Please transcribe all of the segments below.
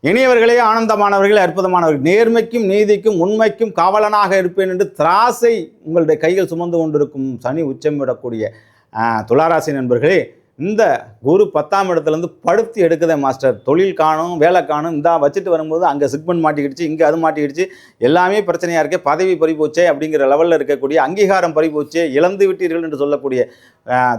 இனியவர்களே, ஆனந்தமானவர்களே, அற்புதமானவர்கள், நேர்மைக்கும் நீதிக்கும் உண்மைக்கும் காவலனாக இருப்பேன் என்று திராசை உங்களுடைய கையில் சுமந்து கொண்டிருக்கும் சனி உச்சமிடக்கூடிய துளாராசி நண்பர்களே, இந்த குரு 10ஆம் இடத்துலேருந்து படுத்தி எடுக்குதே மாஸ்டர். தொழில் காணும், வேலை காணும், இந்த வச்சுட்டு வரும்போது அங்கே சிக்மெண்ட் மாட்டிக்கிடுச்சு, இங்கே அது மாட்டிக்கிடுச்சு, எல்லாமே பிரச்சனையாக இருக்கே, பதவி பறிபோச்சே அப்படிங்கிற லெவலில் இருக்கக்கூடிய அங்கீகாரம் பறிபோச்சே, இழந்து விட்டீர்கள் என்று சொல்லக்கூடிய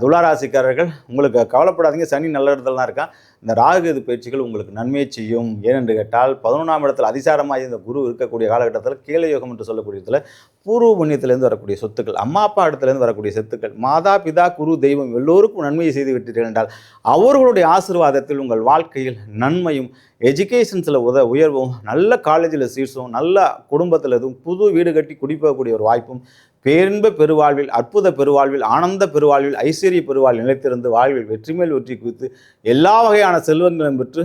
துளாராசிக்காரர்கள், உங்களுக்கு கவலைப்படாதீங்க. சனி நல்ல இடத்துல தான் இருக்கான். இந்த ராகுகேது பயிற்சிகள் உங்களுக்கு நன்மையை செய்யும். ஏனென்று கேட்டால் 11ஆம் இடத்தில் அதிசாரமாக இந்த குரு இருக்கக்கூடிய காலகட்டத்தில் கீழ யோகம் என்று சொல்லக்கூடியதில் பூர்வ புண்ணியத்திலேருந்து வரக்கூடிய சொத்துக்கள், அம்மா அப்பா இடத்துலேருந்து வரக்கூடிய சொத்துக்கள், மாதா பிதா குரு தெய்வம் எல்லோருக்கும் நன்மையை செய்து விட்டீர்கள் என்றால் அவர்களுடைய ஆசீர்வாதத்தில் உங்கள் வாழ்க்கையில் நன்மையும், எஜுகேஷன்ஸில் உயர்வும், நல்ல காலேஜில் சீட்ஸும், நல்ல குடும்பத்தில் எதுவும் புது வீடு கட்டி குடிப்போகக்கூடிய ஒரு வாய்ப்பும், பேரின்ப பெருவாழ்வில், அற்புத பெருவாழ்வில், ஆனந்த பெருவாழ்வில், ஐஸ்வர்ய பெருவாழ்வில் நிலைத்திருந்து வாழ்வில் வெற்றி மேல் வெற்றி குவித்து எல்லா வகையான செல்வங்களும் பெற்று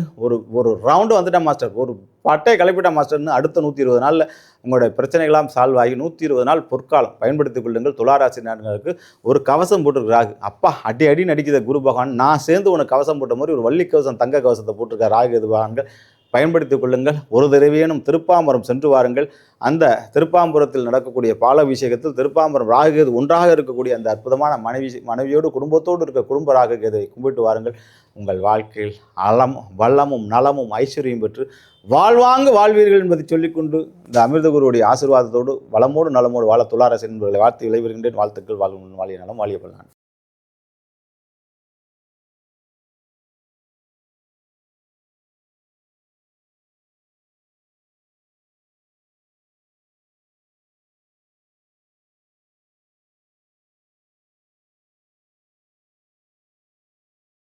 ஒரு ரவுண்டு வந்துட்டா மாஸ்டர், ஒரு பட்டை கிளப்பிட்டா மாஸ்டர்னு அடுத்த 120 நாளில் உங்களுடைய பிரச்சனைகளாம் சால்வ் ஆகி 120 நாள் பொற்காலம் பயன்படுத்திக் கொள்ளுங்கள். துளாராசி நாடுகளுக்கு ஒரு கவசம் போட்டிருக்கிறாரு. அப்பா அடி அடி நடிக்கிற குரு பகவான், நான் சேர்ந்து உனக்கு கவசம் போட்ட மாதிரி ஒரு வள்ளி கவசம், தங்க கவசத்தை போட்டிருக்கார் ராகுகேது பகவான்கள். பயன்படுத்திக் கொள்ளுங்கள். ஒரு தடவையேனும் திருப்பாம்பரம் சென்று வாருங்கள். அந்த திருப்பாம்பரத்தில் நடக்கக்கூடிய பாலாபிஷேகத்தில் திருப்பாம்பரம் ராகுகேது ஒன்றாக இருக்கக்கூடிய அந்த அற்புதமான மனைவியோடு குடும்பத்தோடு இருக்க குடும்ப ராகுகேதுவை கும்பிட்டு வாருங்கள். உங்கள் வாழ்க்கையில் வளமும் நலமும் ஐஸ்வர்யம் பெற்று வாழ்வாங்கு வாழ்வீர்கள் என்பதை சொல்லிக்கொண்டு இந்த அமிர்தகுருவுடைய ஆசீர்வாதத்தோடு வளமோடு நலமோடு வாழ துளாராசி என்பவர்களை வாழ்த்து விளைவிடுகின்றேன். வாழ்த்துக்கள். வாழிய நலம், வாழிய பல்லாண்டு.